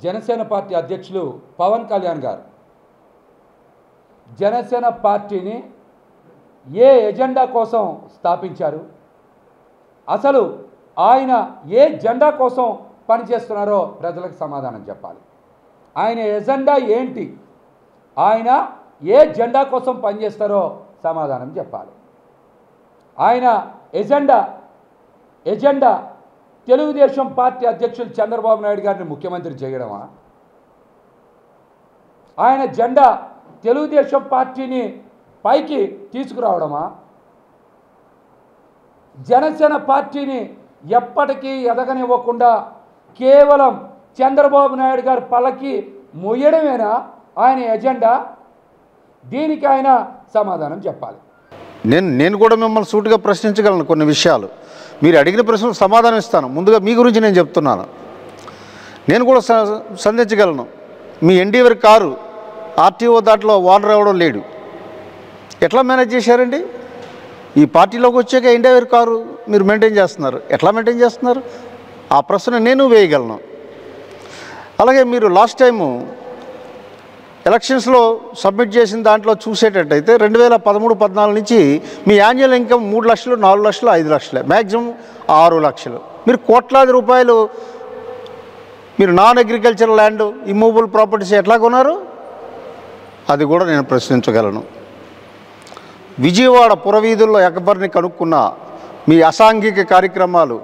Janasena party అధ్యక్షులు పవన్ కళ్యాణ్ గారు జనసేన పార్టీని ఏ ఎజెండా కోసం స్థాపించారు, అసలు ఆయన ఏ జెండా కోసం పనిచేస్తున్నారో ప్రజలకు సమాధానం చెప్పాలి. ఆయన ఎజెండా ఏంటి, ఆయన ఏ జెండా కోసం పనిచేస్తారో సమాధానం చెప్పాలి. ఆయన ఎజెండా తెలుగుదేశం పార్టీ అధ్యక్షులు చంద్రబాబు నాయుడు గారిని ముఖ్యమంత్రి చేయడమా? ఆయన జెండా తెలుగుదేశం పార్టీని పైకి తీసుకురావడమా? జనసేన పార్టీని ఎప్పటికీ ఎదగనివ్వకుండా కేవలం చంద్రబాబు నాయుడు గారి పల్లకి మొయ్యడమేనా ఆయన ఎజెండా? దీనికి ఆయన సమాధానం చెప్పాలి. నేను కూడా మిమ్మల్ని సూటిగా ప్రశ్నించగలను. కొన్ని విషయాలు మీరు అడిగిన ప్రశ్నలకు సమాధానం ఇస్తాను. ముందుగా మీ గురించి నేను చెప్తున్నాను. నేను కూడా సంధించగలను. మీ ఎన్డీవర్ కారు ఆర్టీఓ దాంట్లో ఓనర్ ఎవడో లేడు, ఎట్లా మేనేజ్ చేశారండి? ఈ పార్టీలోకి వచ్చాక ఎన్డీవర్ కారు మీరు మెయింటైన్ చేస్తున్నారు, ఎట్లా మెయింటైన్ చేస్తున్నారు? ఆ ప్రశ్న నేను వేయగలను. అలాగే మీరు లాస్ట్ టైము ఎలక్షన్స్లో సబ్మిట్ చేసిన దాంట్లో చూసేటట్టయితే 2013-14 నుంచి మీ యాన్యువల్ ఇన్కమ్ 3 లక్షలు, 4 లక్షలు, 5 లక్షలే, మ్యాక్సిమం 6 లక్షలు. మీరు కోట్లాది రూపాయలు మీరు non agriculture land, immovable properties ఎట్లా కొన్నారు? అది కూడా నేను ప్రశ్నించగలను. విజయవాడ పురవీధుల్లో ఎకబర్ని కనుక్కున్న మీ అసాంఘిక కార్యక్రమాలు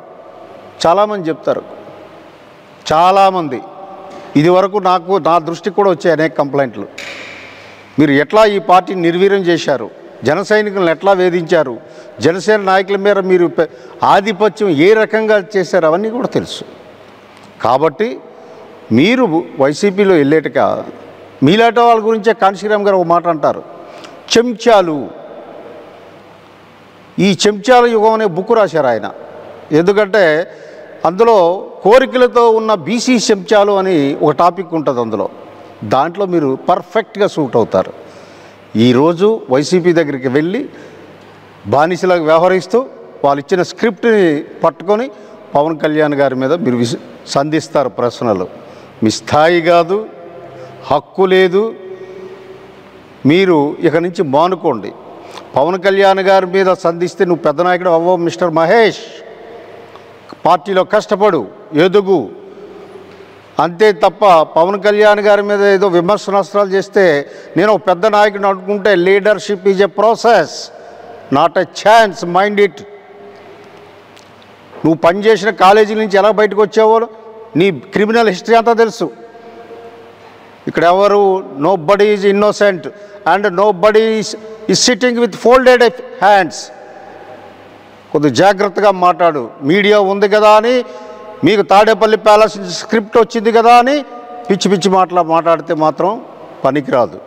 చాలామంది చెప్తారు. చాలామంది ఇదివరకు నా దృష్టికి కూడా వచ్చాయి అనేక కంప్లైంట్లు. మీరు ఎట్లా ఈ పార్టీని నిర్వీర్యం చేశారు, జన సైనికులను ఎట్లా వేధించారు, జనసేన నాయకుల మీద మీరు ఆధిపత్యం ఏ రకంగా చేశారు అవన్నీ కూడా తెలుసు. కాబట్టి మీరు వైసీపీలో వెళ్ళేటక మీలాట వాళ్ళ గురించే కాంశీరామ్ గారు ఒక మాట అంటారు, చెంచాలు. ఈ చెంచాల యుగం అనే బుక్ రాశారు ఆయన. ఎందుకంటే అందులో కోరికలతో ఉన్న బీసీ చెంచాలు అని ఒక టాపిక్ ఉంటుంది. దాంట్లో మీరు పర్ఫెక్ట్గా సూట్ అవుతారు. ఈరోజు వైసీపీ దగ్గరికి వెళ్ళి బానిసలాగా వ్యవహరిస్తూ వాళ్ళు ఇచ్చిన స్క్రిప్ట్ని పట్టుకొని పవన్ కళ్యాణ్ గారి మీద మీరు సంధిస్తారు ప్రశ్నలు. మీ స్థాయి కాదు, హక్కు లేదు. మీరు ఇక నుంచి మానుకోండి. పవన్ కళ్యాణ్ గారి మీద సంధిస్తే నువ్వు పెద్ద నాయకుడు అవ్వవు మిస్టర్ మహేష్. పార్టీలో కష్టపడు, ఎదుగు, అంతే తప్ప పవన్ కళ్యాణ్ గారి మీద ఏదో విమర్శనాస్త్రాలు చేస్తే నేను ఒక పెద్ద నాయకుడిని అనుకుంటే leadership is a process, not a chance, mind it. నువ్వు పనిచేసిన కాలేజీ నుంచి ఎలా బయటకు వచ్చావో నీ క్రిమినల్ హిస్టరీ అంతా తెలుసు. ఇక్కడ ఎవరు nobody is innocent and nobody is sitting with folded hands. కొద్దిగా జాగ్రత్తగా మాట్లాడు. మీడియా ఉంది కదా అని, మీకు తాడేపల్లి ప్యాలెస్ స్క్రిప్ట్ వచ్చింది కదా అని పిచ్చి పిచ్చి మాట్లాడితే మాత్రం పనికిరాదు.